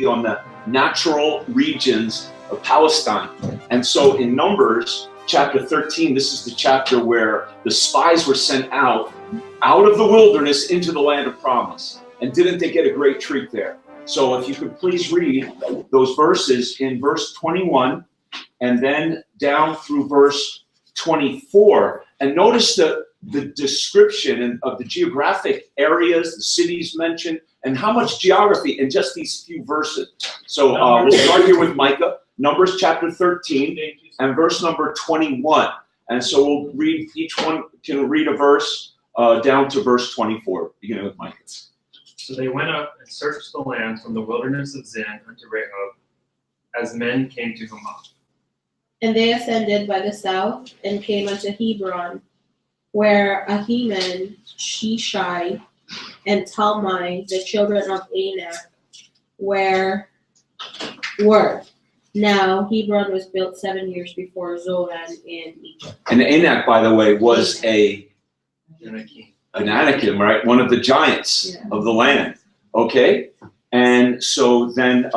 on the natural regions of Palestine. And so in Numbers chapter 13, this is the chapter where the spies were sent out of the wilderness into the land of promise. And didn't they get a great treat there? So if you could please read those verses in verse 21 and then down through verse 24. And notice the description of the geographic areas, the cities mentioned, and how much geography in just these few verses. So we'll start here with Micah, Numbers chapter 13 and verse number 21. And so we'll read, each one can read a verse down to verse 24, beginning with Micah. So they went up and searched the land from the wilderness of Zin unto Rehob, as men came to Hamath. And they ascended by the south and came unto Hebron, where Ahiman, Sheshai, and Talmai, the children of Anak, were. Now Hebron was built 7 years before Zoan in Egypt. And Anak, by the way, was an Anakim, right? One of the giants of the land. Okay? And so then,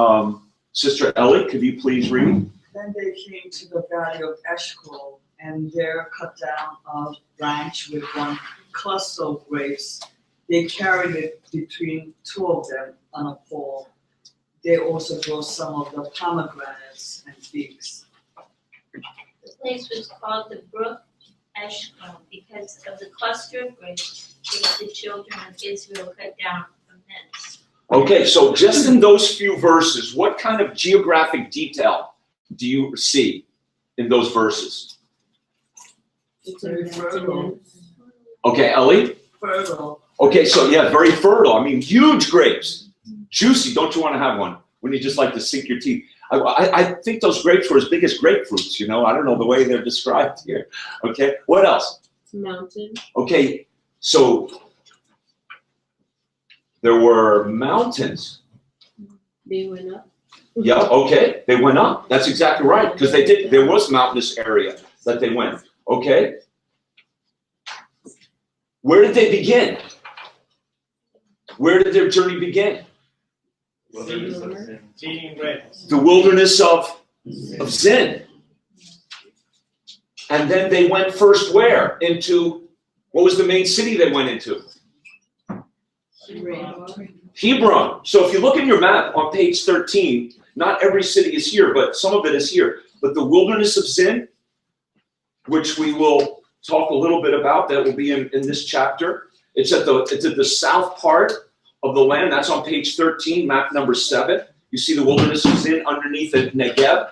Sister Ellie, could you please read? Then they came to the valley of Eshcol, and there cut down a branch with one cluster of grapes. They carried it between two of them on a pole. They also brought some of the pomegranates and figs. The place was called the brook Eshcol because of the cluster of grapes which the children of Israel cut down from thence. Okay, so just in those few verses, what kind of geographic detail do you see in those verses? It's very fertile. Okay, Ellie? Fertile. Okay, so yeah, very fertile. I mean, huge grapes. Juicy. Don't you want to have one? Wouldn't you just like to sink your teeth? I think those grapes were as big as grapefruits, you know. I don't know the way they're described here. Okay, what else? Mountain. Okay, so there were mountains. They went up. Yeah, okay, they went up. That's exactly right, because they did. There was mountainous area that they went. Okay, where did they begin? Where did their journey begin? The wilderness of Zin. And then they went first where? Into, what was the main city they went into? Hebron. So if you look in your map on page 13, not every city is here, but some of it is here. But the wilderness of Zin, which we will talk a little bit about, that will be in this chapter. It's at the south part of the land. That's on page 13, map number 7. You see the wilderness of Zin underneath the Negev.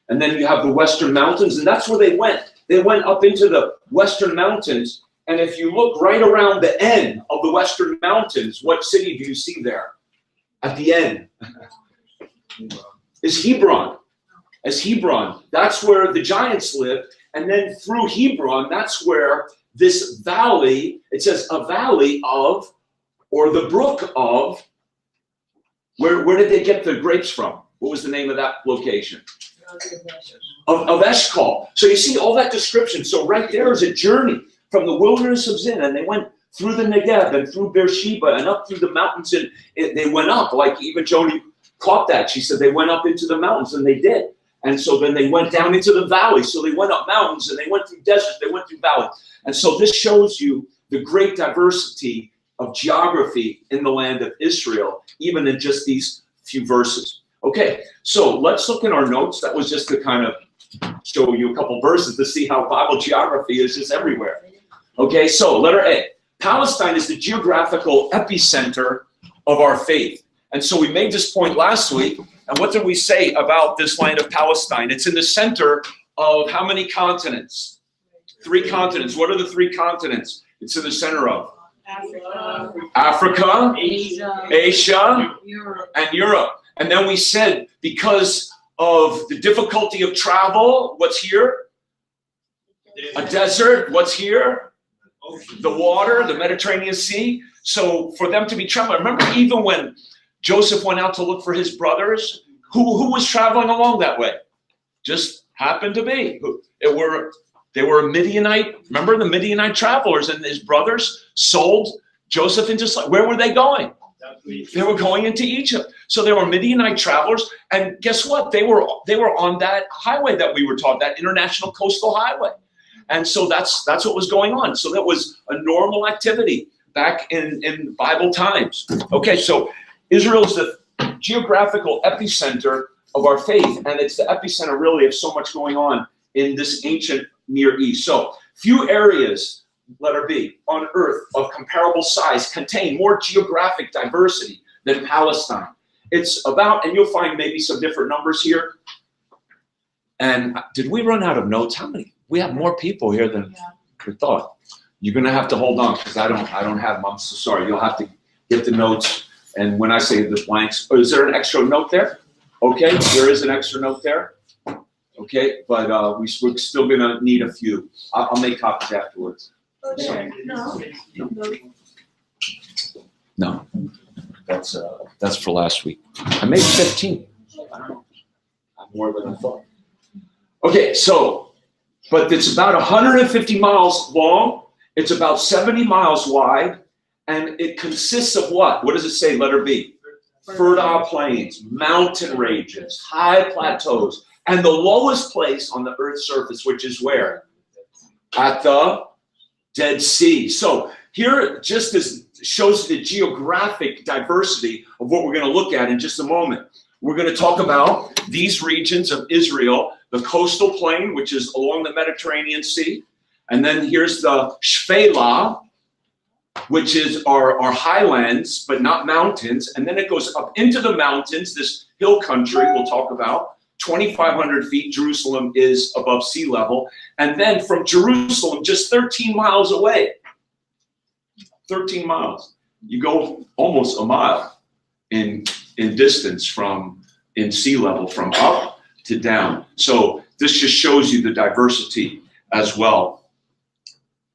And then you have the western mountains, and that's where they went. They went up into the western mountains. And if you look right around the end of the western mountains, what city do you see there? At the end is Hebron. As Hebron, that's where the giants lived. And then through Hebron, that's where this valley, it says a valley of, or the brook of, where did they get the grapes from? What was the name of that location? Of Eshcol. So you see all that description. So right there is a journey from the wilderness of Zin, and they went through the Negev and through Beersheba and up through the mountains, and they went up. Like even Joni caught that. She said they went up into the mountains, and they did. And so then they went down into the valley. So they went up mountains, and they went through deserts, they went through valleys. And so this shows you the great diversity of geography in the land of Israel, even in just these few verses. Okay, so let's look in our notes. That was just to kind of show you a couple verses to see how Bible geography is just everywhere. Okay, so letter A. Palestine is the geographical epicenter of our faith. And so we made this point last week. And what did we say about this land of Palestine? It's in the center of how many continents? 3 continents. What are the 3 continents it's in the center of? Africa, Asia, and Europe. And then we said because of the difficulty of travel, what's here? A desert. What's here? The water, the Mediterranean Sea. So for them to be traveling, remember even when Joseph went out to look for his brothers, who was traveling along that way? Just happened to be. They were a Midianite. Remember the Midianite travelers, and his brothers sold Joseph into slavery. Where were they going? They were going into Egypt. So they were Midianite travelers, and guess what? They were on that highway that we were taught, that international coastal highway. And so that's what was going on. So that was a normal activity back in Bible times. Okay, so Israel is the geographical epicenter of our faith, and it's the epicenter really of so much going on in this ancient Near East. So few areas, letter B, on earth of comparable size contain more geographic diversity than Palestine. It's about, and you'll find maybe some different numbers here. And did we run out of notes? How many? We have more people here than we thought. You're gonna have to hold on because I don't have them. I'm so sorry. You'll have to get the notes. And when I say the blanks, is there an extra note there? Okay, there is an extra note there. Okay, but we're still gonna need a few. I'll make copies afterwards. Okay. No, that's for last week. I made 15. I don't know. I'm more than I thought. Okay, so, but it's about 150 miles long. It's about 70 miles wide, and it consists of what? What does it say? Letter B. Fertile plains, mountain ranges, high plateaus, and the lowest place on the earth's surface, which is where? At the Dead Sea. So here, just this shows the geographic diversity of what we're going to look at in just a moment. We're going to talk about these regions of Israel, the coastal plain, which is along the Mediterranean Sea. And then here's the Shephelah, which is our highlands, but not mountains. And then it goes up into the mountains, this hill country we'll talk about. 2,500 feet, Jerusalem is above sea level. And then from Jerusalem, just 13 miles away, 13 miles, you go almost a mile in distance in sea level, from up to down. So this just shows you the diversity as well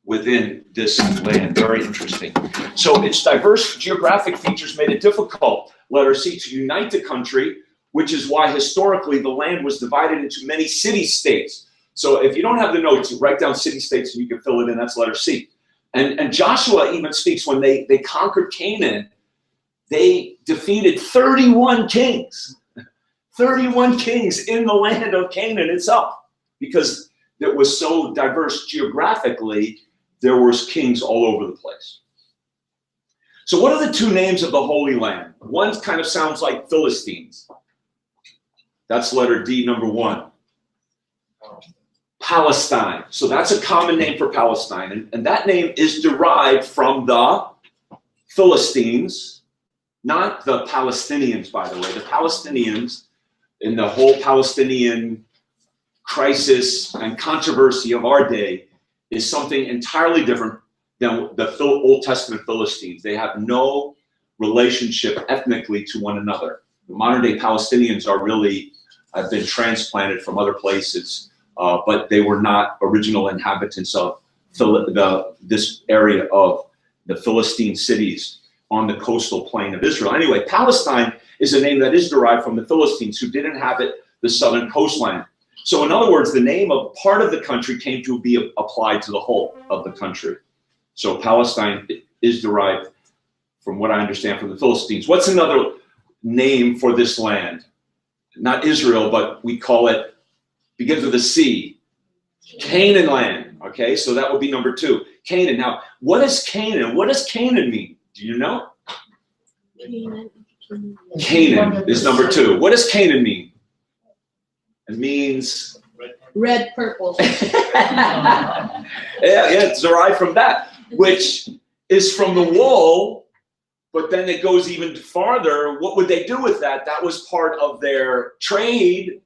within this land. Very interesting. So its diverse geographic features made it difficult, letter C, to unite the country, which is why historically the land was divided into many city-states. So if you don't have the notes, you write down city-states and you can fill it in. That's letter C. And Joshua even speaks when they conquered Canaan, they defeated 31 kings. 31 kings in the land of Canaan itself, because it was so diverse geographically. There was kings all over the place. So what are the two names of the Holy Land? One kind of sounds like Philistines. That's letter D, number 1. Palestine. So that's a common name for Palestine. And that name is derived from the Philistines, not the Palestinians, by the way. The Palestinians, in the whole Palestinian crisis and controversy of our day, is something entirely different than the Old Testament Philistines. They have no relationship ethnically to one another. The modern day Palestinians have been transplanted from other places, but they were not original inhabitants of this area of the Philistine cities on the coastal plain of Israel. Anyway, Palestine is a name that is derived from the Philistines, who did inhabit the southern coastline. So in other words, the name of part of the country came to be applied to the whole of the country. So Palestine is derived, from what I understand, from the Philistines. What's another name for this land? Not Israel, but we call it, begins with a C, Canaan land. Okay, so that would be number 2, Canaan. Now, what is Canaan? What does Canaan mean? Do you know? Canaan is number 2. What does Canaan mean? It means red, purple. yeah, it's derived from that, which is from the wool, but then it goes even farther. What would they do with that? That was part of their trade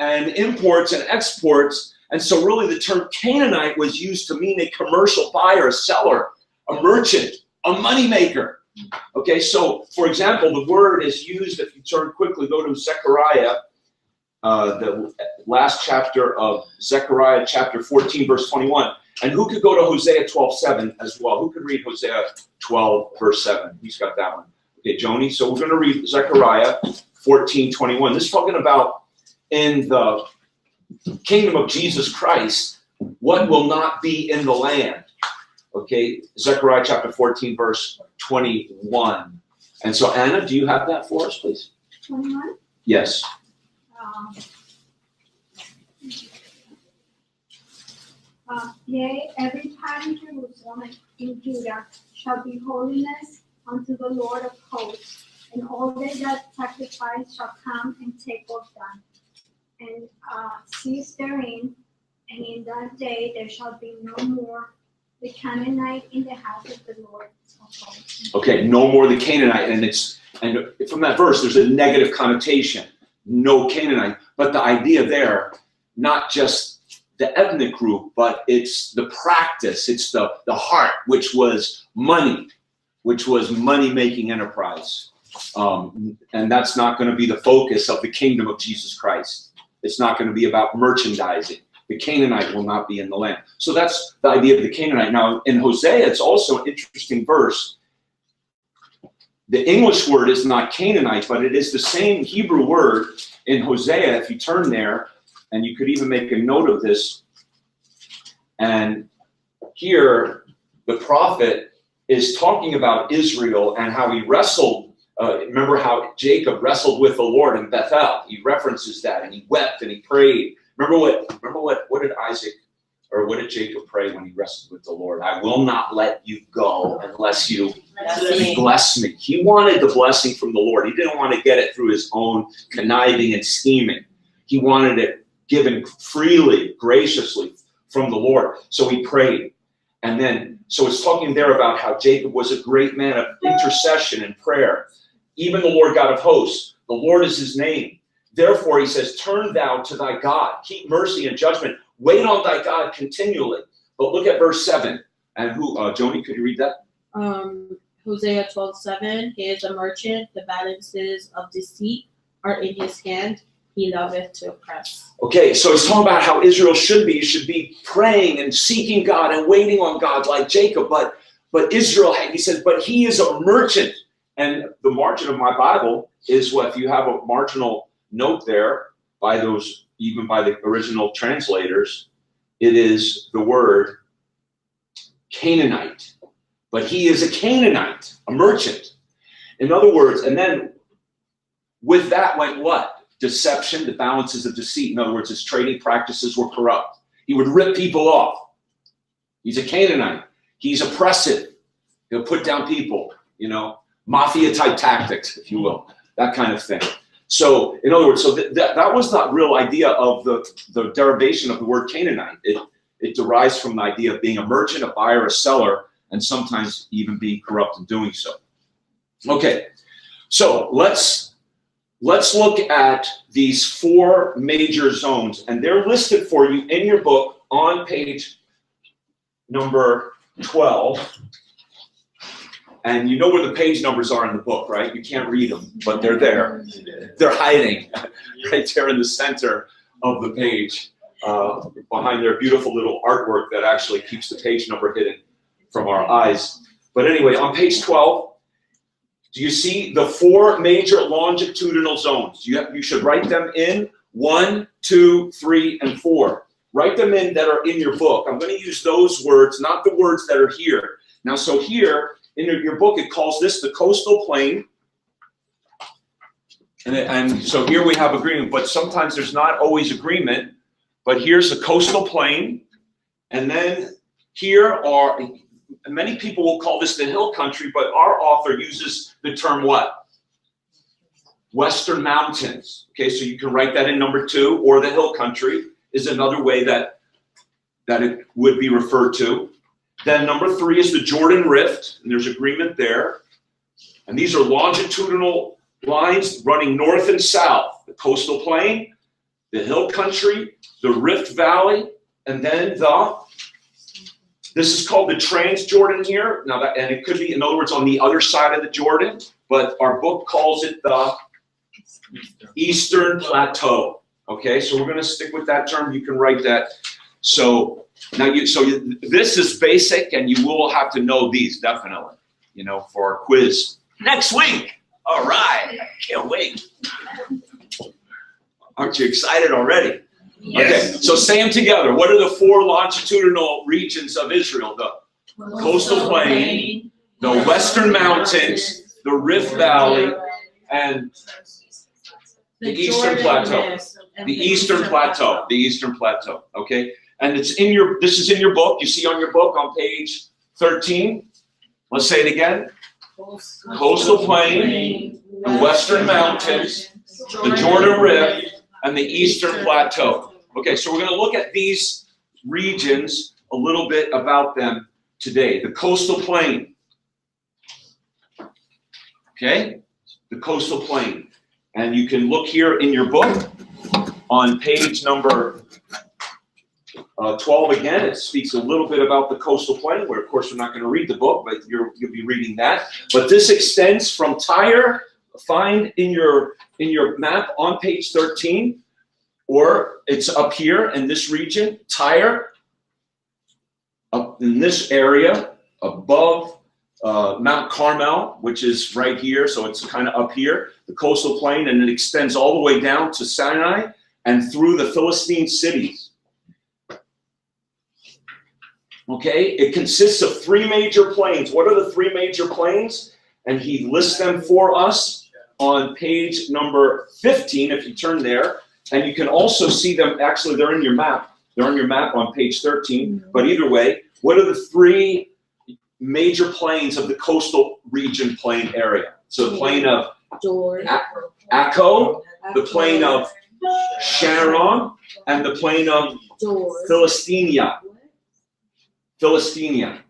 and imports and exports. And so really the term Canaanite was used to mean a commercial buyer, a seller, a merchant, a moneymaker. Okay, so for example, the word is used, if you turn quickly, go to Zechariah, the last chapter of Zechariah, chapter 14, verse 21. And who could go to Hosea 12:7 as well? Who could read Hosea 12, verse 7? Who's got that one? Okay, Joni. So we're going to read Zechariah 14:21. This is talking about in the kingdom of Jesus Christ, what will not be in the land. Okay, Zechariah chapter 14, verse 21. And so, Anna, do you have that for us, please? 21. Yes. Yea, every part in Jerusalem and in Judah shall be holiness unto the Lord of hosts, and all they that sacrifice shall come and take of them, and cease therein, and in that day there shall be no more the Canaanite in the house of the Lord of hosts. Okay, no more the Canaanite, and from that verse there's a negative connotation. No Canaanite, but the idea there, not just the ethnic group, but it's the practice, it's the heart, which was money-making enterprise. And that's not going to be the focus of the kingdom of Jesus Christ. It's not going to be about merchandising. The Canaanite will not be in the land. So that's the idea of the Canaanite. Now, in Hosea, it's also an interesting verse. The English word is not Canaanite, but it is the same Hebrew word in Hosea. If you turn there, and you could even make a note of this. And here, the prophet is talking about Israel and how he wrestled. Remember how Jacob wrestled with the Lord in Bethel? He references that, and he wept and he prayed. Remember what did Isaac, or what did Jacob pray when he wrestled with the Lord? I will not let you go unless you bless me. He wanted the blessing from the Lord. He didn't want to get it through his own conniving and scheming. He wanted it given freely, graciously from the Lord. So he prayed. And then, so it's talking there about how Jacob was a great man of intercession and prayer. Even the Lord God of hosts, the Lord is his name. Therefore, he says, turn thou to thy God, keep mercy and judgment, wait on thy God continually. But look at verse 7. And Joni, could you read that? Hosea 12:7. He is a merchant, the balances of deceit are in his hand. He loveth to oppress. Okay, so he's talking about how Israel should be. You should be praying and seeking God and waiting on God like Jacob. But Israel, he says, but he is a merchant. And the margin of my Bible is what, if you have a marginal note there, by those, even by the original translators, it is the word Canaanite. But he is a Canaanite, a merchant. In other words, and then with that went what? Deception, the balances of deceit. In other words, his trading practices were corrupt. He would rip people off. He's a Canaanite. He's oppressive. He'll put down people, mafia-type tactics, if you will, that kind of thing. So, in other words, so that was the real idea of the derivation of the word Canaanite. It derives from the idea of being a merchant, a buyer, a seller, and sometimes even being corrupt in doing so. Okay, so let's look at these 4 major zones, and they're listed for you in your book on page number 12. And you know where the page numbers are in the book, right? You can't read them, but they're there. They're hiding right there in the center of the page, behind their beautiful little artwork that actually keeps the page number hidden from our eyes. But anyway, on page 12, do you see the 4 major longitudinal zones? You should write them in 1, 2, 3, and 4. Write them in that are in your book. I'm going to use those words, not the words that are here. Now, so here in your book, it calls this the coastal plain. And so here we have agreement, but sometimes there's not always agreement. But here's the coastal plain. And then here are, many people will call this the hill country, but our author uses the term what? Western mountains. Okay, so you can write that in number 2, or the hill country is another way that it would be referred to. Then number 3 is the Jordan Rift, and there's agreement there. And these are longitudinal lines running north and south. The coastal plain, the hill country, the Rift Valley, and then this is called the Transjordan here. Now and it could be, in other words, on the other side of the Jordan, but our book calls it the Eastern Plateau. Okay, so we're going to stick with that term. You can write that. So now, this is basic, and you will have to know these definitely, for our quiz next week. All right, I can't wait. Aren't you excited already? Yes. Okay, so say them together. What are the 4 longitudinal regions of Israel? The coastal plain, the western mountains, the Rift Valley, and the Eastern Plateau. The Eastern Plateau. The Eastern Plateau. Okay? And it's in your, this is in your book. You see on your book on page 13. Let's say it again. Coastal Plain, the Western Mountains, the Jordan Rift, and the Eastern Plateau. Okay, so we're going to look at these regions, a little bit about them today. The Coastal Plain. Okay, the Coastal Plain. And you can look here in your book on page number 12 again. It speaks a little bit about the Coastal Plain, where of course we're not going to read the book, but you'll be reading that. But this extends from Tyre, find in your map on page 13, or it's up here in this region, Tyre, up in this area above Mount Carmel, which is right here, so it's kind of up here, the Coastal Plain, and it extends all the way down to Sinai and through the Philistine cities. Okay, it consists of 3 major plains. What are the 3 major plains? And he lists them for us on page number 15, if you turn there. And you can also see them, actually they're in your map. They're on your map on page 13. But either way, what are the 3 major plains of the coastal region plain area? So the plain of Akko, the plain of Sharon, and the plain of Philistia. Philistia,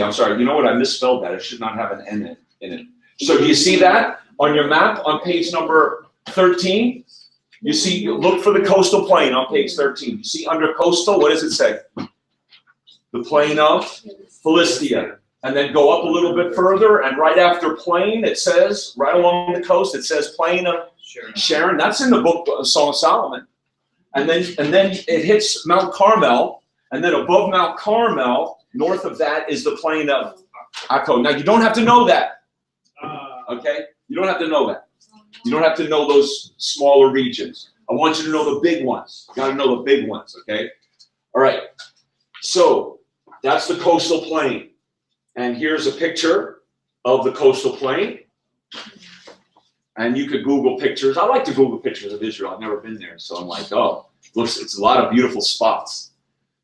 I'm sorry. You know what? I misspelled that. It should not have an N in it. So do you see that on your map on page number 13? You see, look for the coastal plain on page 13. You see under coastal, what does it say? The plain of Philistia. And then go up a little bit further, and right after plain, it says, right along the coast, it says plain of Sharon. That's in the book of Song of Solomon. And then it hits Mount Carmel. And then above Mount Carmel, north of that, is the plain of Akko. Now, you don't have to know that. Okay? You don't have to know that. You don't have to know those smaller regions. I want you to know the big ones. You got to know the big ones, okay? All right. So, that's the coastal plain. And here's a picture of the coastal plain. And you could Google pictures. I like to Google pictures of Israel. I've never been there. So I'm like, oh, looks, it's a lot of beautiful spots.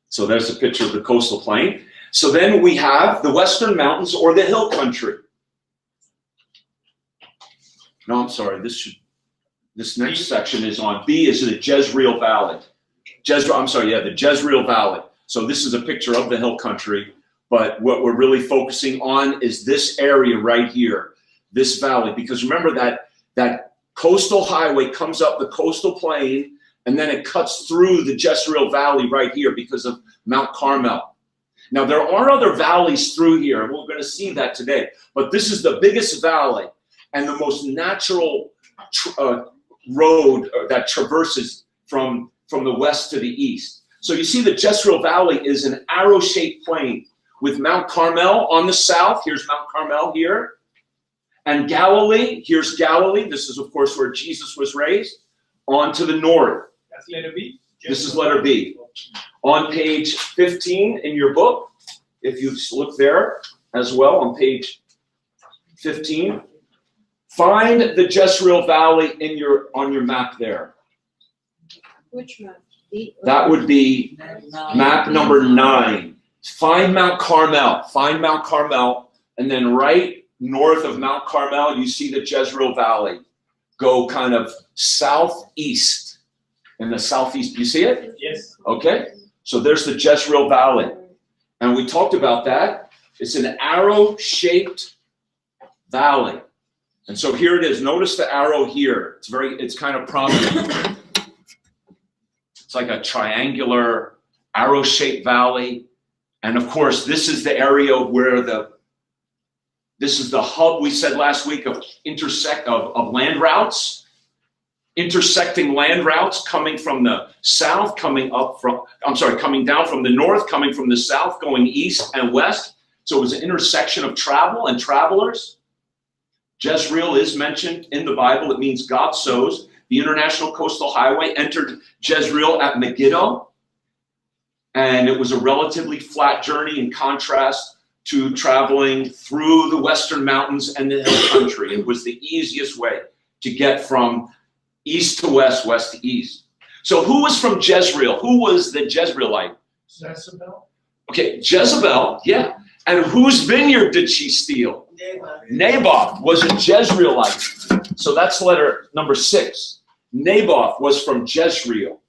So there's a picture of the coastal plain. So then we have the Western Mountains, or the hill country. No, I'm sorry. This next section is on B, is the Jezreel Valley. The Jezreel Valley. So this is a picture of the hill country, but what we're really focusing on is this area right here, this valley, because remember that coastal highway comes up the coastal plain, and then it cuts through the Jezreel Valley right here because of Mount Carmel. Now, there are other valleys through here, and we're going to see that today. But this is the biggest valley and the most natural road that traverses from the west to the east. So you see the Jezreel Valley is an arrow-shaped plain with Mount Carmel on the south. Here's Mount Carmel here. And Galilee, here's Galilee. This is, of course, where Jesus was raised. On to the north. That's letter B. This is letter B. On page 15 in your book, if you look there as well on page 15, find the Jezreel Valley on your map there. Which map? That would be map number 9. Find Mount Carmel. Find Mount Carmel, and then right north of Mount Carmel, you see the Jezreel Valley. Go kind of southeast. In the southeast, you see it? Yes. Okay, so there's the Jezreel Valley. And we talked about that. It's an arrow-shaped valley. And so here it is. Notice the arrow here. It's kind of prominent. It's like a triangular arrow-shaped valley. And of course, this is the area where this is the hub we said last week of land routes. Intersecting land routes coming from the south, coming down from the north, coming from the south, going east and west. So it was an intersection of travel and travelers. Jezreel is mentioned in the Bible. It means God sows. The International Coastal Highway entered Jezreel at Megiddo. And it was a relatively flat journey in contrast to traveling through the western mountains and the hill country. It was the easiest way to get from east to west, west to east. So who was from Jezreel? Who was the Jezreelite? Jezebel? Okay, Jezebel, yeah. And whose vineyard did she steal? Naboth was a Jezreelite. So that's letter number 6. Naboth was from Jezreel.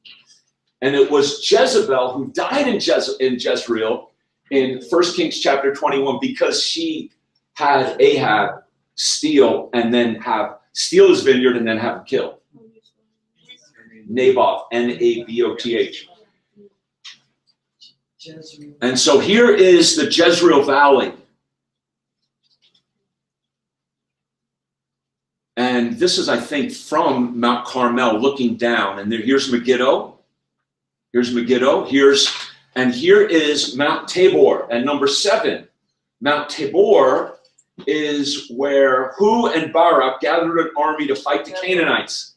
And it was Jezebel who died in Jezreel in 1 Kings chapter 21 because she had Ahab steal his vineyard and then have him killed. Naboth, Naboth. And so here is the Jezreel Valley. And this is, I think, from Mount Carmel looking down. And here's Megiddo. Here's Megiddo. Here is Mount Tabor. And number 7, Mount Tabor is where Hu and Barak gathered an army to fight the Canaanites.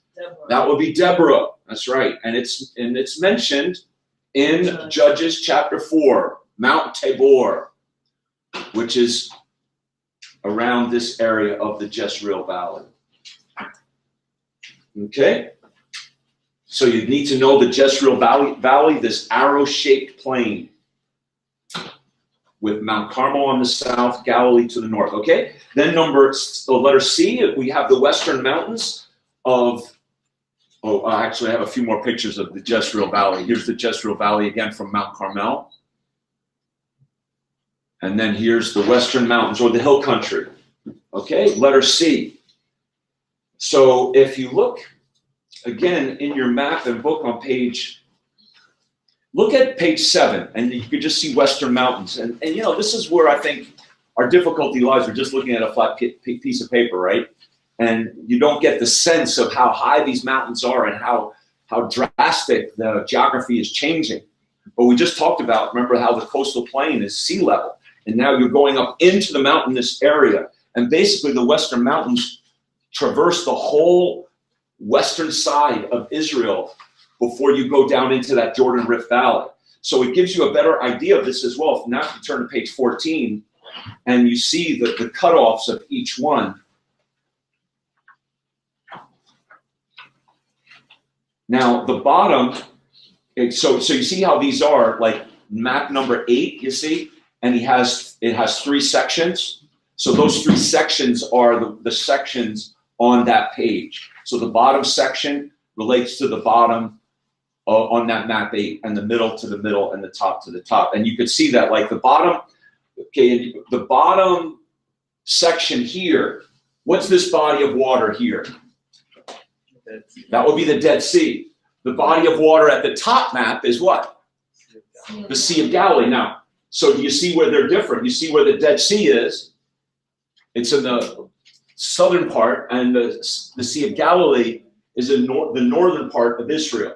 That would be Deborah. That's right. And it's mentioned in Judges chapter 4, Mount Tabor, which is around this area of the Jezreel Valley. Okay? So you need to know the Jezreel Valley, this arrow-shaped plain with Mount Carmel on the south, Galilee to the north. Okay? Then the letter C, we have the western mountains of... actually, I have a few more pictures of the Jezreel Valley. Here's the Jezreel Valley again from Mount Carmel. And then here's the western mountains, or the hill country. Okay, letter C. So if you look, again, in your map and book on look at page 7, and you can just see western mountains. And this is where I think our difficulty lies. We're just looking at a flat piece of paper, right? And you don't get the sense of how high these mountains are and how drastic the geography is changing. But we just talked about, remember how the coastal plain is sea level. And now you're going up into the mountainous area. And basically the western mountains traverse the whole western side of Israel before you go down into that Jordan Rift Valley. So it gives you a better idea of this as well. Now if you turn to page 14 and you see the cutoffs of each one. Now the bottom, so you see how these are, like map number 8, you see, and it has 3 sections. So those 3 sections are the sections on that page. So the bottom section relates to the bottom on that map 8, and the middle to the middle, and the top to the top. And you could see that, like the bottom section here, what's this body of water here? That would be the Dead Sea. The body of water at the top map is what? The Sea of Galilee. Now, so do you see where they're different? You see where the Dead Sea is? It's in the southern part, and the Sea of Galilee is in the northern part of Israel.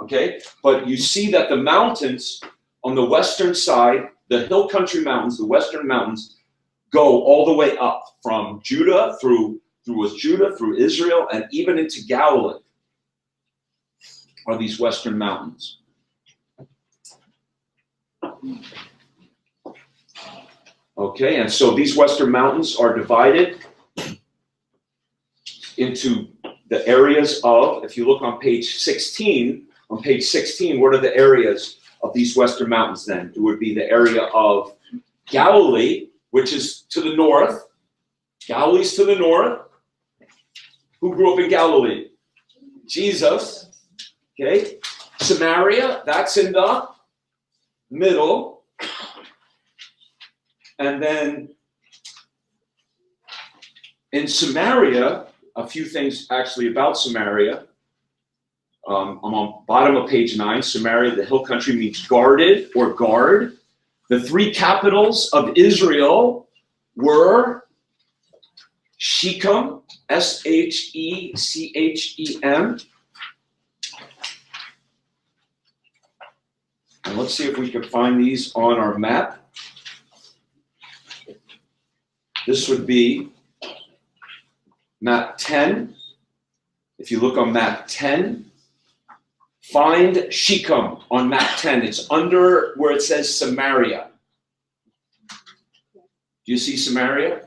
Okay? But you see that the mountains on the western side, the hill country mountains, the western mountains, go all the way up from Judah through Israel, and even into Galilee are these western mountains. Okay, and so these western mountains are divided into the areas of, if you look on page 16, what are the areas of these western mountains then? It would be the area of Galilee, which is to the north. Galilee's to the north. Who grew up in Galilee? Jesus. Okay. Samaria, that's in the middle. And then in Samaria, a few things actually about Samaria. I'm on bottom of page 9. Samaria, the hill country, means guarded or guard. The 3 capitals of Israel were Shechem, Shechem. And let's see if we can find these on our map. This would be map 10. If you look on map 10, find Shechem on map 10. It's under where it says Samaria. Do you see Samaria?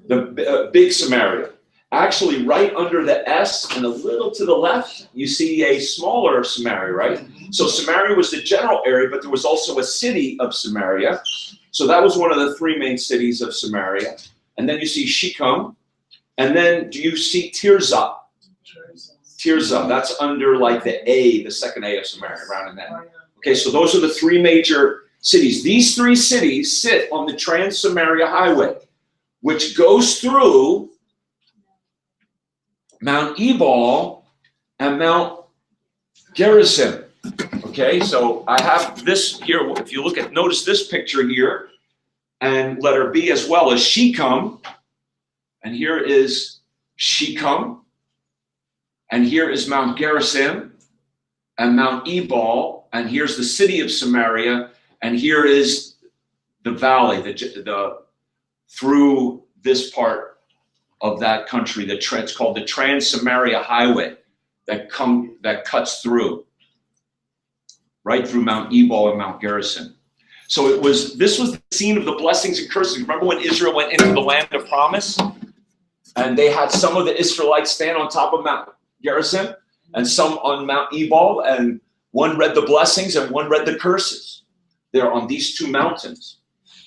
The big Samaria. Actually, right under the S and a little to the left, you see a smaller Samaria, right? So Samaria was the general area, but there was also a city of Samaria. So that was one of the three main cities of Samaria. And then you see Shechem. And then do you see Tirzah? Tirzah, that's under like the second A of Samaria, around in that. Okay, so those are the three major cities. These three cities sit on the Trans-Samaria Highway, which goes through Mount Ebal and Mount Gerizim. Okay, so I have this here. If you look at, notice this picture here, and letter B as well as Shechem. And here is Shechem. And here is Mount Gerizim and Mount Ebal. And here's the city of Samaria. And here is the valley, through this part of that country. It's called the Trans-Samaria Highway that cuts through, right through Mount Ebal and Mount Gerizim. So this was the scene of the blessings and curses. Remember when Israel went into the land of promise? And they had some of the Israelites stand on top of Mount Gerizim and some on Mount Ebal, and one read the blessings and one read the curses. They're on these two mountains.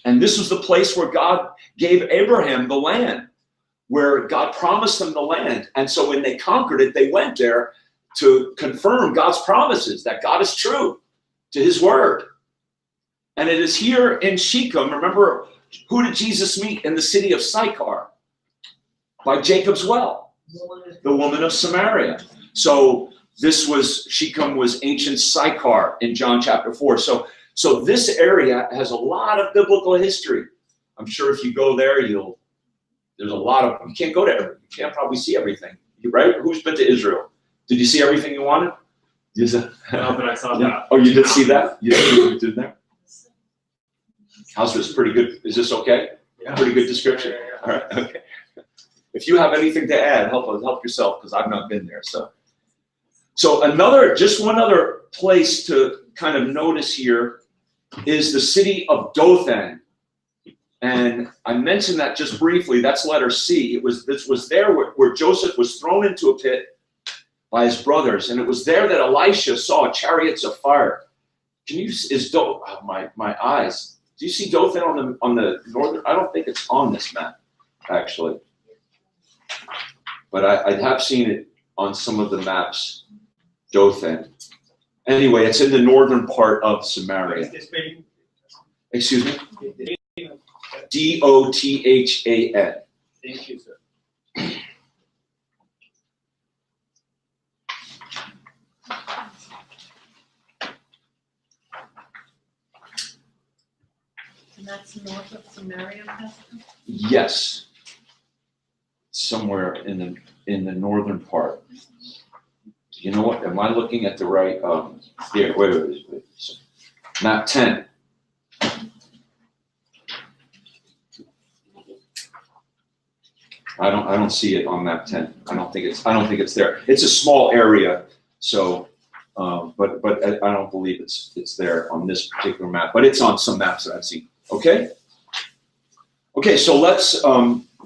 And this was the place where God gave Abraham the land, where God promised them the land. And so when they conquered it, they went there to confirm God's promises, that God is true to his word. And it is here in Shechem. Remember, who did Jesus meet in the city of Sychar? By Jacob's well, the woman of Samaria. So Shechem was ancient Sychar in John chapter 4. So this area has a lot of biblical history. I'm sure if you go there, there's a lot of, you can't go to everything. You can't probably see everything, right? Who's been to Israel? Did you see everything you wanted? No, but I saw that. Oh, you did see that? You did there? House was pretty good. Is this okay? Yeah. Pretty good description? Yeah. All right, okay. If you have anything to add, help yourself, because I've not been there. So just one other place to kind of notice here is the city of Dothan. And I mentioned that just briefly. That's letter C. This was there where Joseph was thrown into a pit by his brothers, and it was there that Elisha saw chariots of fire. My eyes. Do you see Dothan on the northern? I don't think it's on this map, actually. But I have seen it on some of the maps, Dothan. Anyway, it's in the northern part of Samaria. Excuse me? Dothan. Thank you, sir. And that's north of Samaria, Pastor? Yes. Somewhere in the northern part. You know what? Am I looking at the right? Here, wait. Map 10. I don't see it on map 10. I don't think it's there. It's a small area, so but I don't believe it's there on this particular map. But it's on some maps that I've seen. Okay. Okay, so let's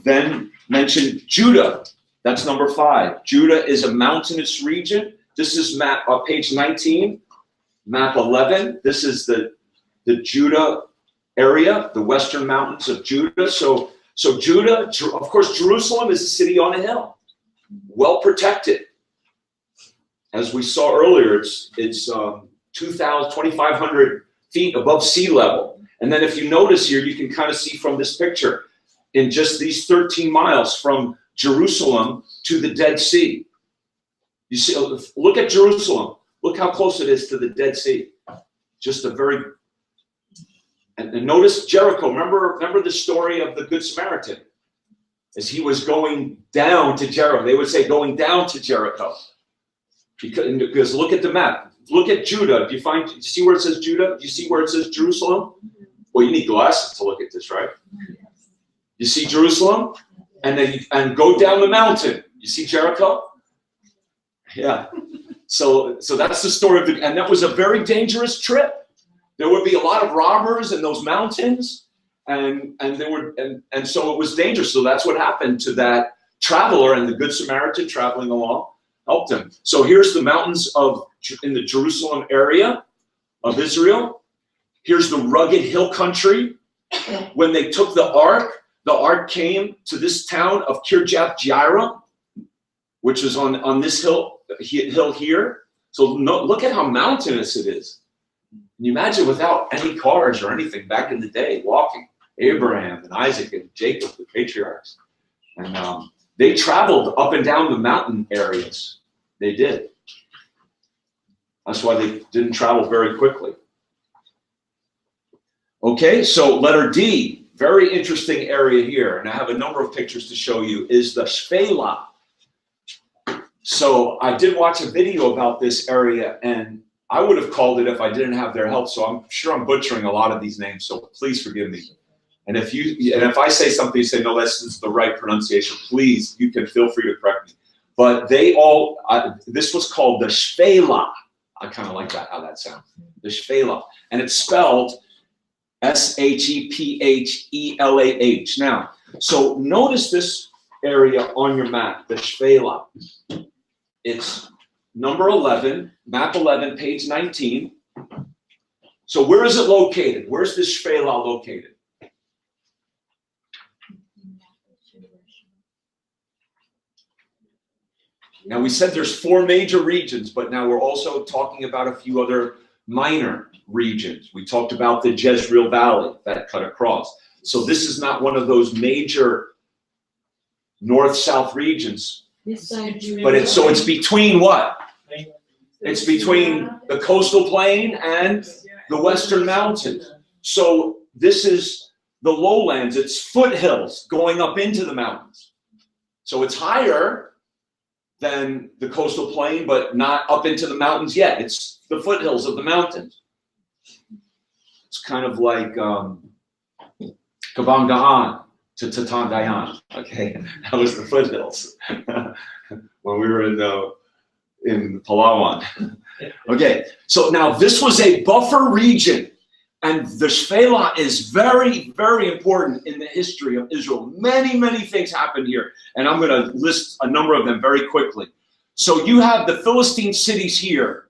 then mention Judah. That's number 5. Judah is a mountainous region. This is map page 19, map 11. This is the Judah area, the western mountains of Judah. So Judah, of course, Jerusalem is a city on a hill, well protected. As we saw earlier, it's 2,500 feet above sea level. And then if you notice here, you can kind of see from this picture, in just these 13 miles from Jerusalem to the Dead Sea. You see, look at Jerusalem. Look how close it is to the Dead Sea. Just a very, and notice Jericho. Remember the story of the Good Samaritan? As he was going down to Jericho. They would say going down to Jericho. Because look at the map. Look at Judah. Do you see where it says Judah? Do you see where it says Jerusalem? Well, you need glasses to look at this, right? You see Jerusalem? And go down the mountain. You see Jericho? Yeah. So that's the story and that was a very dangerous trip. There would be a lot of robbers in those mountains, and so it was dangerous. So that's what happened to that traveler, and the Good Samaritan traveling along helped him. So here's the mountains in the Jerusalem area of Israel. Here's the rugged hill country. When they took the ark came to this town of Kirjath Jearim, which is on this hill here. So look at how mountainous it is. Can you imagine without any cars or anything back in the day, walking? Abraham and Isaac and Jacob, the patriarchs. And they traveled up and down the mountain areas. They did. That's why they didn't travel very quickly. Okay, so letter D, very interesting area here, and I have a number of pictures to show you, is the Shephelah. So I did watch a video about this area, and I would have called it if I didn't have their help, so I'm sure I'm butchering a lot of these names, so please forgive me. And if I say something, you say, no, this is the right pronunciation, please, you can feel free to correct me. But this was called the Shephelah. I kind of like that, how that sounds. The Shephelah. And it's spelled Shephelah. Now, so notice this area on your map, the Shephelah. It's number 11, map 11, page 19. So where is it located? Where's this Shephelah located? Now we said there's 4 major regions, but now we're also talking about a few other minor regions. We talked about the Jezreel Valley that cut across. So this is not one of those major north-south regions. But it's between what? It's between the coastal plain and the western mountains. So this is the lowlands. It's foothills going up into the mountains. So it's higher than the coastal plain, but not up into the mountains yet. It's the foothills of the mountains. It's kind of like Kabam Gahan to Tatan Dayan. Okay, that was the foothills when we were in Palawan. Okay, so now this was a buffer region, and the Shephelah is very, very important in the history of Israel. Many, many things happened here, and I'm going to list a number of them very quickly. So you have the Philistine cities here,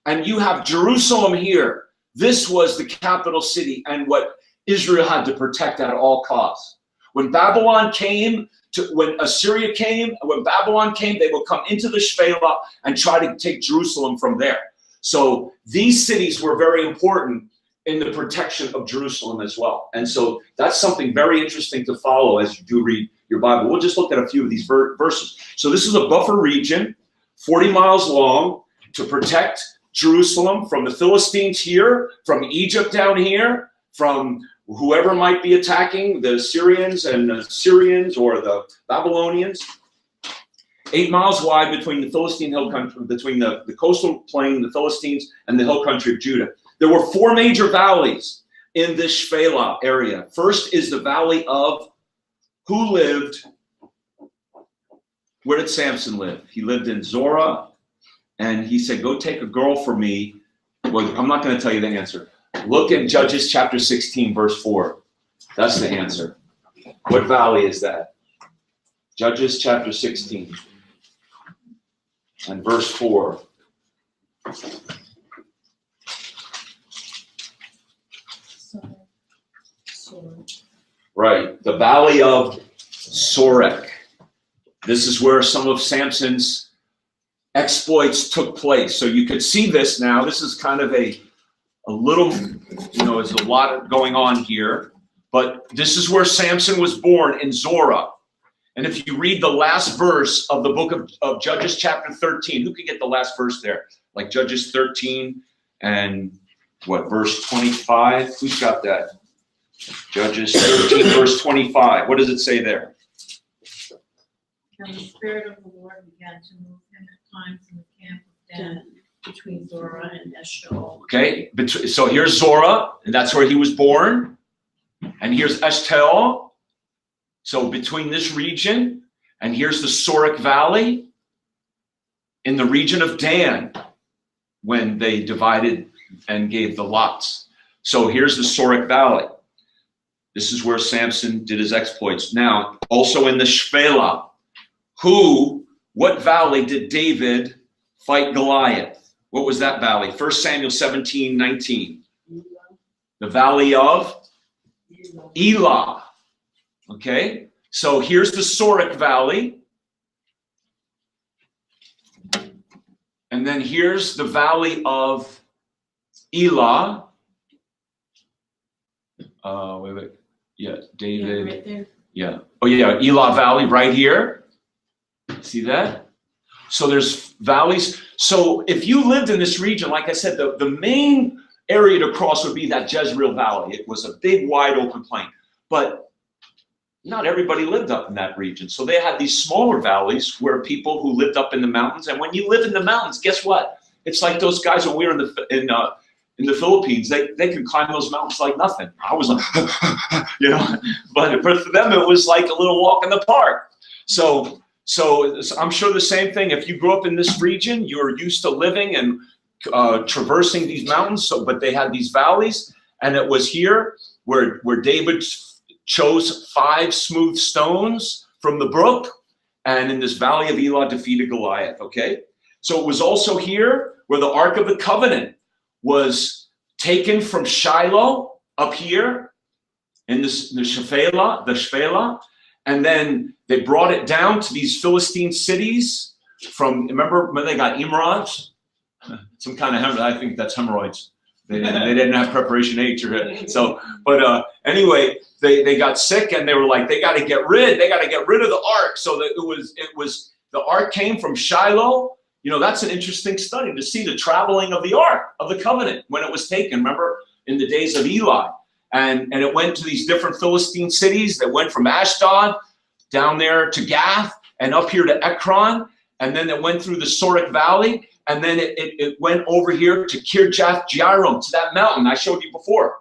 and you have Jerusalem here. This was the capital city and what Israel had to protect at all costs. When Babylon came, when Assyria came, when Babylon came, they would come into the Shephelah and try to take Jerusalem from there. So these cities were very important in the protection of Jerusalem as well. And so that's something very interesting to follow as you do read your Bible. We'll just look at a few of these verses. So this is a buffer region, 40 miles long, to protect Jerusalem from the Philistines here, from Egypt down here, from whoever might be attacking, the Syrians and the Syrians or the Babylonians. 8 miles wide between the Philistine hill country, between the coastal plain, the Philistines, and the hill country of Judah. There were 4 major valleys in this Shephelah area. First is the valley of who lived? Where did Samson live? He lived in Zorah, and he said, go take a girl for me. Well, I'm not going to tell you the answer. Look in Judges chapter 16, verse 4. That's the answer. What valley is that? Judges chapter 16 and verse 4. Right, the valley of Sorek. This is where some of Samson's exploits took place. So you could see this now. This is kind of a little, there's a lot going on here. But this is where Samson was born, in Zorah. And if you read the last verse of the book of Judges chapter 13, who could get the last verse there? Like Judges 13 and what, verse 25? Who's got that? Judges 13, verse 25. What does it say there? And the Spirit of the Lord began to move him at times in the camp of Dan between Zorah and Eshtaol. Okay, so here's Zorah, and that's where he was born. And here's Eshtaol. So between this region, and here's the Sorek Valley in the region of Dan when they divided and gave the lots. So here's the Sorek Valley. This is where Samson did his exploits. Now, also in the Shephelah, what valley did David fight Goliath? What was that valley? 1 Samuel 17:19. The valley of Elah. Okay, so here's the Sorek Valley. And then here's the valley of Elah. Wait. Yeah, David. Yeah, right there. Yeah. Oh, yeah, Elah Valley right here. See that? So there's valleys. So if you lived in this region, like I said, the main area to cross would be that Jezreel Valley. It was a big, wide open plain. But not everybody lived up in that region. So they had these smaller valleys where people who lived up in the mountains. And when you live in the mountains, guess what? It's like those guys when we were in the Philippines. They can climb those mountains like nothing. I was like, you know, but for them it was like a little walk in the park. So I'm sure the same thing. If you grew up in this region, you're used to living and traversing these mountains. But they had these valleys, and it was here where David chose 5 smooth stones from the brook, and in this valley of Elah defeated Goliath. Okay, so it was also here where the Ark of the Covenant was taken from Shiloh up here in the Shephelah, and then they brought it down to these Philistine cities. Remember when they got hemorrhoids? Some kind of hemorrhoid. I think that's hemorrhoids. They didn't have preparation H or so. But anyway, they got sick, and they were like, they got to get rid of the ark. So that it was the ark came from Shiloh. You know, that's an interesting study to see the traveling of the Ark of the Covenant when it was taken. Remember, in the days of Eli, and it went to these different Philistine cities. That went from Ashdod down there to Gath and up here to Ekron, and then it went through the Sorek Valley, and then it went over here to Kirjath Jearim, to that mountain I showed you before.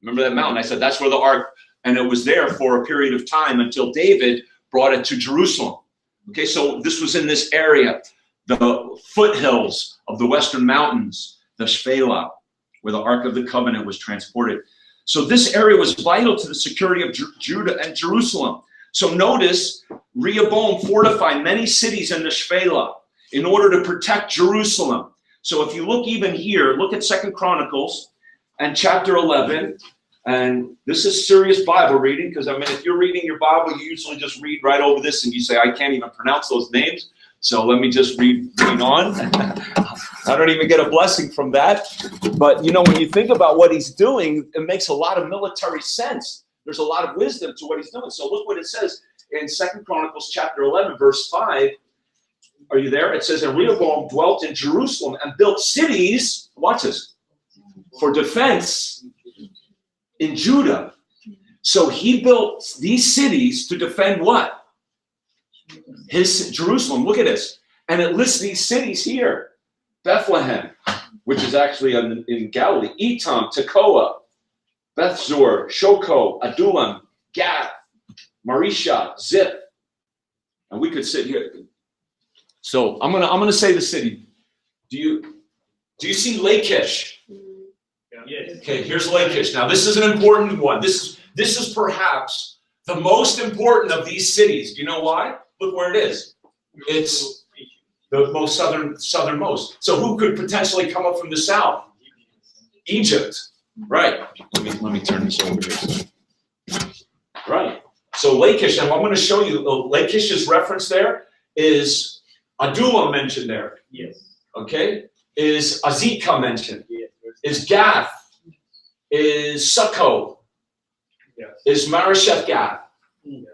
Remember that mountain? I said that's where the Ark, and it was there for a period of time until David brought it to Jerusalem. Okay, so this was in this area. The foothills of the western mountains, the Shephelah, where the Ark of the Covenant was transported. So this area was vital to the security of Judah and Jerusalem. So notice, Rehoboam fortified many cities in the Shephelah in order to protect Jerusalem. So if you look even here, look at 2 Chronicles and chapter 11. And this is serious Bible reading, because I mean, if you're reading your Bible, you usually just read right over this and you say, I can't even pronounce those names. So let me just read on. I don't even get a blessing from that. But, you know, when you think about what he's doing, it makes a lot of military sense. There's a lot of wisdom to what he's doing. So look what it says in 2 Chronicles chapter 11, verse 5. Are you there? It says, and Rehoboam dwelt in Jerusalem and built cities, watch this, for defense in Judah. So he built these cities to defend what? His Jerusalem. Look at this. And it lists these cities here. Bethlehem, which is actually in Galilee. Etam, Tekoa, Bethzor, Shoko, Adullam, Gath, Marisha, Ziph. And we could sit here. So I'm gonna say the city. Do you see Lachish? Yes. Okay, here's Lachish. Now this is an important one. This is perhaps the most important of these cities. Do you know why? Look where it is. It's the most southernmost. So who could potentially come up from the south? Egypt. Right. Let me turn this over here. Right. So Lachish, and I'm going to show you Lachish's reference there is Adullam mentioned there. Yes. Okay. Is Azekah mentioned? Yes. Is Gath? Is Succo? Yes. Is Maresheth Gath? Yes.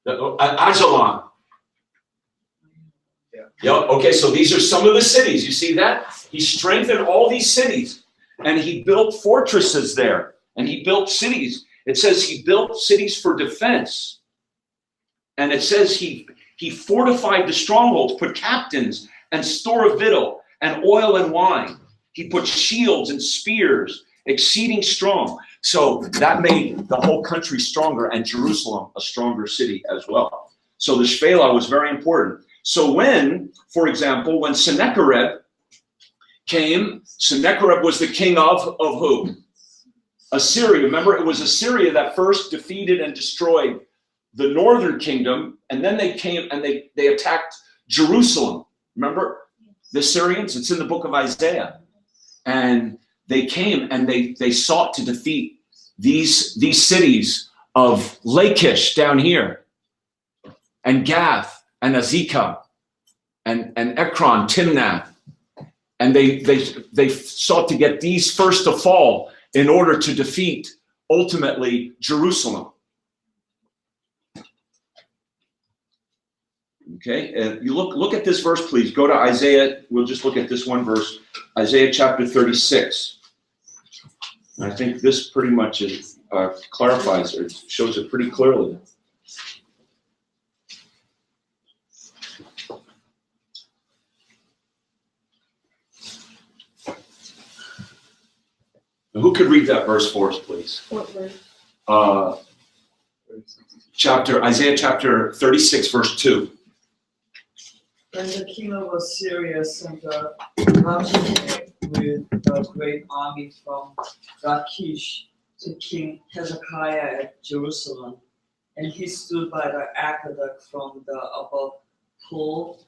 Ajalon. Yeah. Yeah. Okay, so these are some of the cities. You see that? He strengthened all these cities, and he built fortresses there, and he built cities. It says he built cities for defense, and it says he fortified the strongholds, put captains and store of victual and oil and wine. He put shields and spears, exceeding strong. So that made the whole country stronger, and Jerusalem a stronger city as well. So the Shephelah was very important. So when, for example, when Sennacherib came, Sennacherib was the king of who? Assyria, remember, it was Assyria that first defeated and destroyed the northern kingdom, and then they came and they attacked Jerusalem. Remember the Assyrians? It's in the book of Isaiah. And they came and they sought to defeat these cities of Lachish down here, and Gath, and Azekah, and Ekron, Timnath. And they sought to get these first to fall in order to defeat, ultimately, Jerusalem. Okay, you look at this verse, please. Go to Isaiah. We'll just look at this one verse, Isaiah chapter 36. And I think this pretty much clarifies it, shows it pretty clearly. Now, who could read that verse for us, please? What verse? Isaiah chapter 36, verse 2. When the king of Assyria sent a representative with a great army from Lachish to King Hezekiah at Jerusalem, and he stood by the aqueduct from the above pool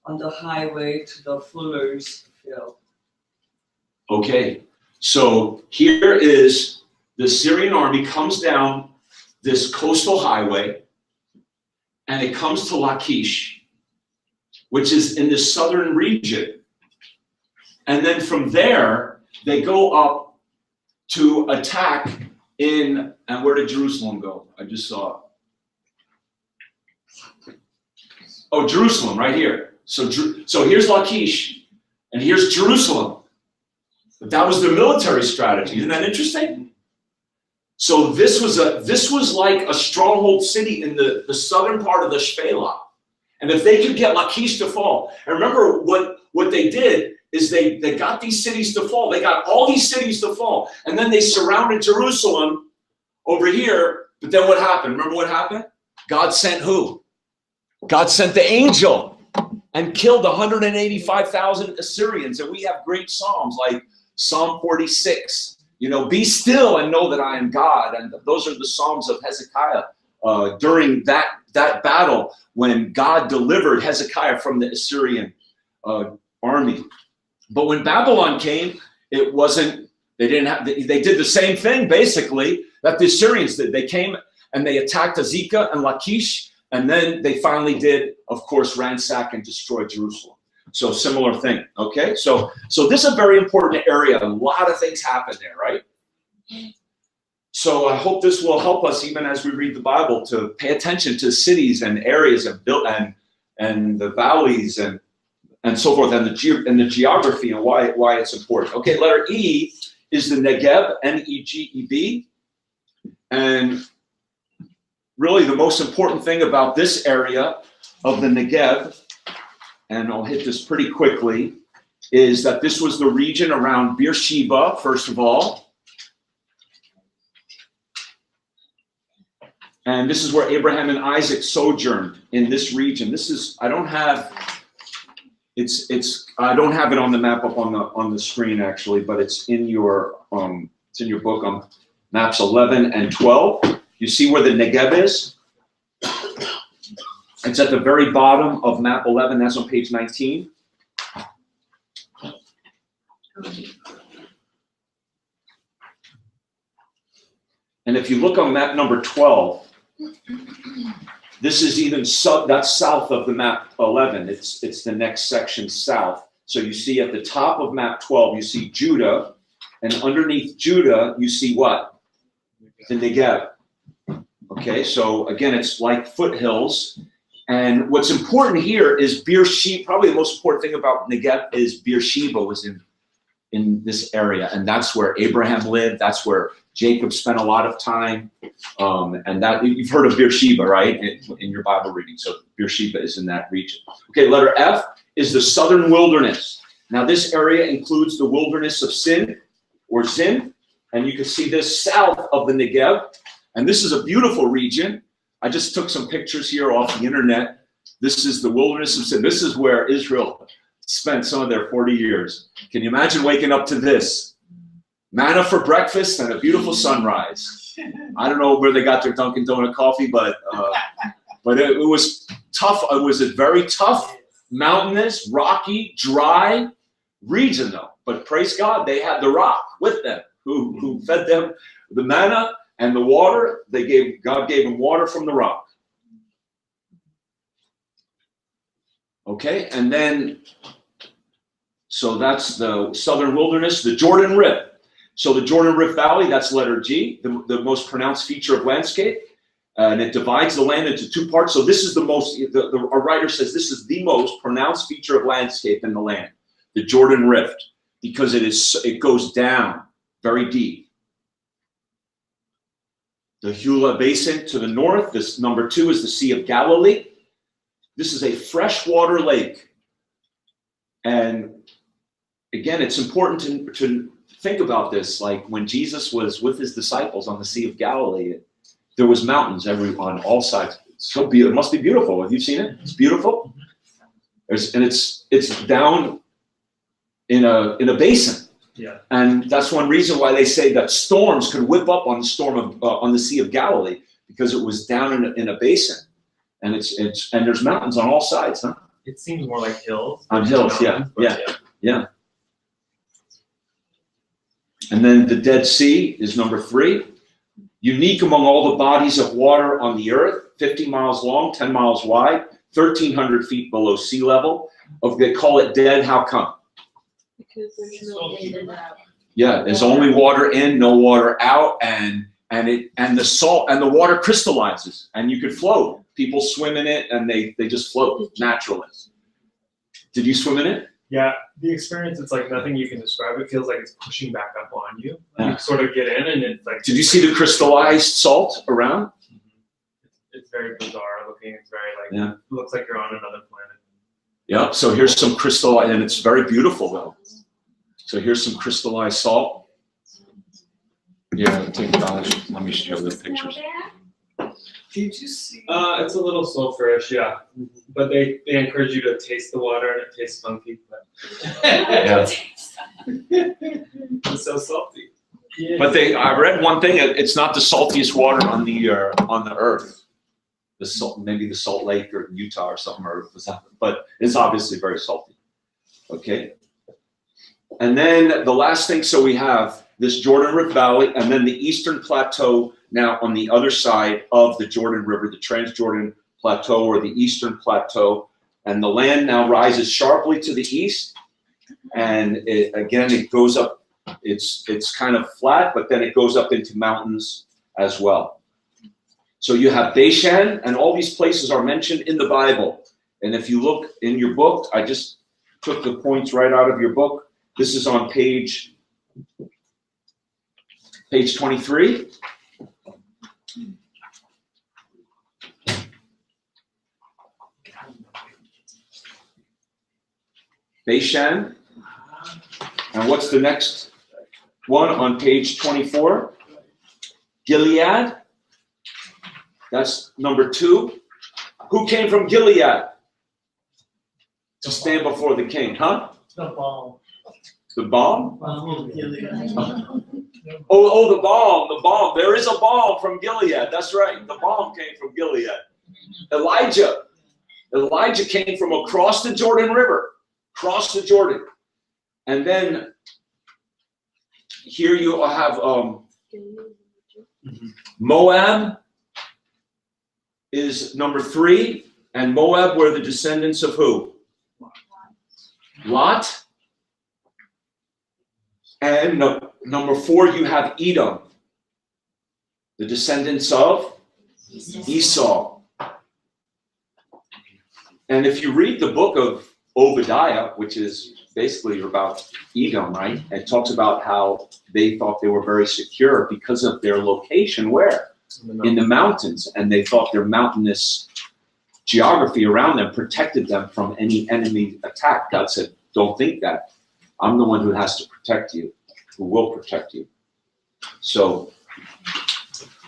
on the highway to the fuller's field. Okay, so here is the Syrian army comes down this coastal highway, and it comes to Lachish, which is in the southern region. And then from there, they go up to attack and where did Jerusalem go? I just saw it. Oh, Jerusalem, right here. So here's Lachish, and here's Jerusalem. But that was their military strategy. Isn't that interesting? So this was like a stronghold city in the southern part of the Shephelah. And if they could get Lachish to fall, and remember what they did is they got these cities to fall. They got all these cities to fall. And then they surrounded Jerusalem over here. But then what happened? Remember what happened? God sent who? God sent the angel and killed 185,000 Assyrians. And we have great psalms like Psalm 46. You know, be still and know that I am God. And those are the psalms of Hezekiah during that battle when God delivered Hezekiah from the Assyrian army. But when Babylon came, it wasn't, they did the same thing basically that the Assyrians did. They came and they attacked Azekah and Lachish, and then they finally did, of course, ransack and destroy Jerusalem. So similar thing, okay? So this is a very important area. A lot of things happen there, right? So I hope this will help us even as we read the Bible to pay attention to cities and areas and the valleys and so forth, and the geography and why it's important. Okay, letter E is the Negev, N-E-G-E-B. And really the most important thing about this area of the Negev, and I'll hit this pretty quickly, is that this was the region around Beersheba, first of all. And this is where Abraham and Isaac sojourned in this region. This is, I don't have it on the map up on the screen actually, but it's in your book on maps 11 and 12. You see where the Negev is? It's at the very bottom of map 11. That's on page 19. And if you look on map number 12, this is even that's south of the map 11. It's the next section south. So you see at the top of map 12, you see Judah, and underneath Judah, you see what? The Negev. Okay, so again, it's like foothills. And what's important here is Beersheba. Probably the most important thing about Negev is Beersheba was in this area, and that's where Abraham lived. That's where Jacob spent a lot of time, and that you've heard of Beersheba, right, in your Bible reading. So Beersheba is in that region. Okay, letter F is the southern wilderness. Now this area includes the wilderness of Sin, or Zin, and you can see this south of the Negev. And this is a beautiful region. I just took some pictures here off the internet. This is the wilderness of Sin. This is where Israel spent some of their 40 years. Can you imagine waking up to this? Manna for breakfast and a beautiful sunrise. I don't know where they got their Dunkin' Donut coffee, but it was tough. It was a very tough, mountainous, rocky, dry region, though. But praise God, they had the rock with them, who fed them the manna and the water. God gave them water from the rock. Okay, and then, so that's the southern wilderness, the Jordan Rift. So the Jordan Rift Valley, that's letter G, the most pronounced feature of landscape. And it divides the land into two parts. So this is the most, a writer says this is the most pronounced feature of landscape in the land, the Jordan Rift, because it goes down very deep. The Hula Basin to the north, this number 2 is the Sea of Galilee. This is a freshwater lake. And again, it's important to think about this. Like when Jesus was with his disciples on the Sea of Galilee, there was mountains on all sides. So beautiful. It must be beautiful. Have you seen it? It's beautiful. And it's down in a basin. Yeah. And that's one reason why they say that storms could whip up on the Sea of Galilee, because it was down in a basin. And there's mountains on all sides, huh? It seems more like hills. On hills, mountains, yeah. And then the Dead Sea is number 3. Unique among all the bodies of water on the earth, 50 miles long, 10 miles wide, 1,300 feet below sea level. They call it dead. How come? Because there's no in and out. Yeah, there's only water in, no water out, and the salt and the water crystallizes, and you could float. People swim in it, and they just float naturally. Did you swim in it? Yeah, the experience, it's like nothing you can describe. It feels like it's pushing back up on you. Yeah. You sort of get in, and it's like. Did you see the crystallized salt around? It's very bizarre looking. It's very Yeah. It looks like you're on another planet. Yeah. So here's some crystallized, and it's very beautiful though. So here's some crystallized salt. Yeah, let me show the pictures. Did you see? It's a little sulfurish, yeah. But they encourage you to taste the water, and it tastes funky. But Yeah. it's so salty. Yeah. But I read one thing. It's not the saltiest water on the earth. Maybe the Salt Lake or Utah or something, but it's obviously very salty. Okay. And then the last thing, so we have this Jordan Rift Valley, and then the Eastern Plateau now on the other side of the Jordan River, the Transjordan Plateau or the Eastern Plateau, and the land now rises sharply to the east, and it goes up. It's kind of flat, but then it goes up into mountains as well. So you have Bashan, and all these places are mentioned in the Bible. And if you look in your book, I just took the points right out of your book. This is on page 23. Bashan. And what's the next one on page 24? Gilead. That's number 2. Who came from Gilead to stand before the king? Huh? The ball. The balm? Gilead. Oh, the balm. There is a balm from Gilead. That's right. The balm came from Gilead. Elijah came from across the Jordan River. Across the Jordan. And then here you have Moab is number 3. And Moab were the descendants of who? Lot. And number 4, you have Edom, the descendants of Esau. And if you read the book of Obadiah, which is basically about Edom, right? It talks about how they thought they were very secure because of their location where? In the mountains. And they thought their mountainous geography around them protected them from any enemy attack. God said, don't think that. I'm the one who has to protect you, who will protect you. So,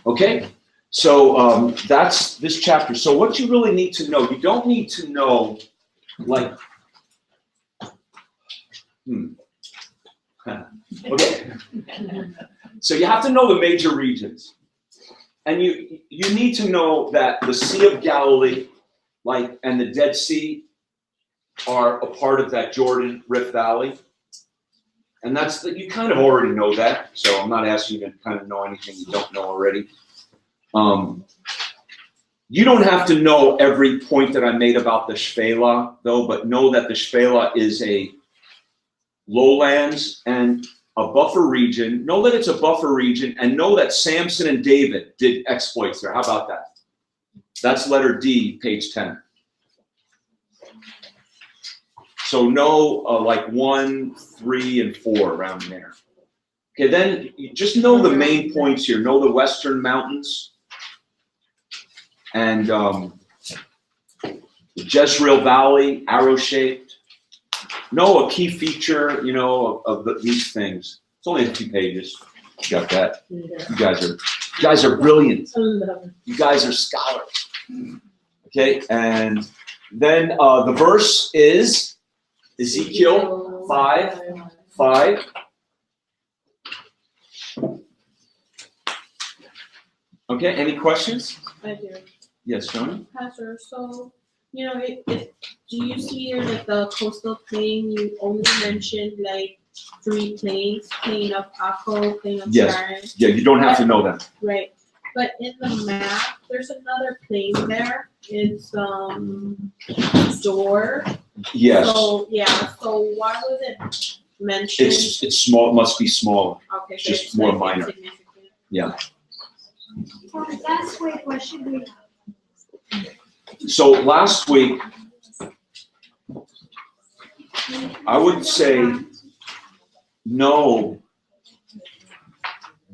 okay. So that's this chapter. So what you really need to know, you don't need to know, like, Okay. So you have to know the major regions. And you need to know that the Sea of Galilee, and the Dead Sea are a part of that Jordan Rift Valley. And you kind of already know that, so I'm not asking you to kind of know anything you don't know already. You don't have to know every point that I made about the Shephelah, though, but know that the Shephelah is a lowlands and a buffer region. Know that it's a buffer region, and know that Samson and David did exploits there. How about that? That's letter D, page 10. So know 1, 3, and 4 around there. Okay, then you just know the main points here. Know the Western Mountains and the Jezreel Valley, arrow-shaped. Know a key feature, of these things. It's only a few pages. You got that? You guys are brilliant. You guys are scholars. Okay, and then the verse is Ezekiel 5:5. Okay, any questions? I do. Yes, Johnny? Pastor, so, do you see here, the coastal plain, you only mentioned, 3 plains, plain of Akko, plain of Yes. Sharon. Yeah, you don't have to know them. Right. But in the map, there's another plain there. It's, Dor. Yes. So why was it mentioned? It's small. It must be smaller. Okay, so just it's, more minor. insignificant. Yeah. Last week, what should we? So last week, I would say know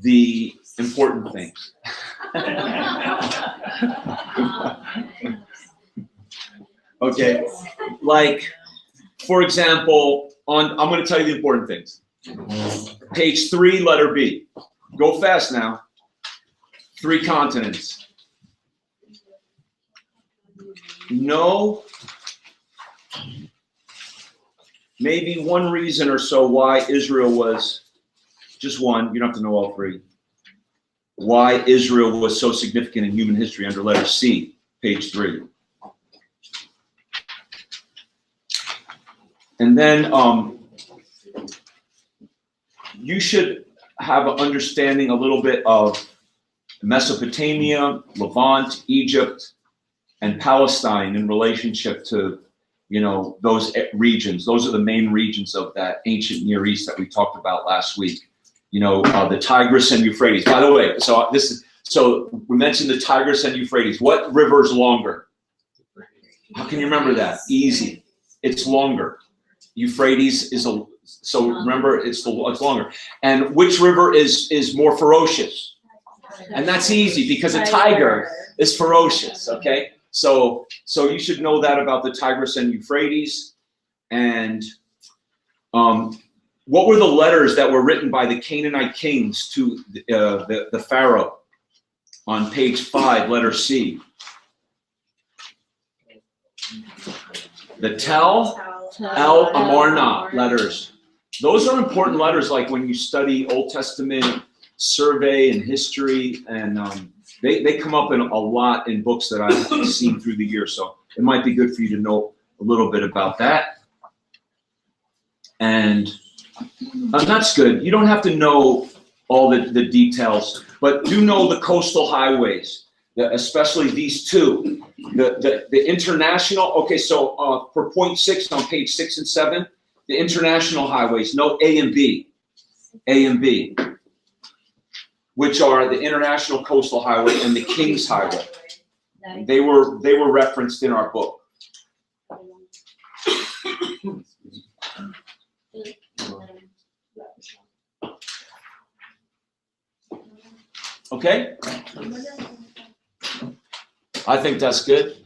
the important things. Okay, for example, I'm going to tell you the important things. Page 3, letter B. Go fast now. 3 continents. Know maybe one reason or so why Israel was, just one, you don't have to know all 3. Why Israel was so significant in human history under letter C, page 3. And then you should have an understanding a little bit of Mesopotamia, Levant, Egypt, and Palestine in relationship to, those regions. Those are the main regions of that ancient Near East that we talked about last week. The Tigris and Euphrates. By the way, so we mentioned the Tigris and Euphrates. What river is longer? How can you remember that? Easy. It's longer. Euphrates is so remember it's longer. And which river is more ferocious? And that's easy because a tiger is ferocious. Okay, so you should know that about the Tigris and Euphrates. And what were the letters that were written by the Canaanite kings to the Pharaoh? On page 5, letter C. The Tel El Amarna letters. Those are important letters, like when you study Old Testament survey and history, and they come up in a lot in books that I've seen through the years. So it might be good for you to know a little bit about that. And that's good. You don't have to know all the details, but do know the coastal highways, especially these 2. The international, okay, so for point 6 on page 6 and 7, the international highways, know A and B, which are the International Coastal Highway and the King's Highway. They were referenced in our book. Okay? I think that's good.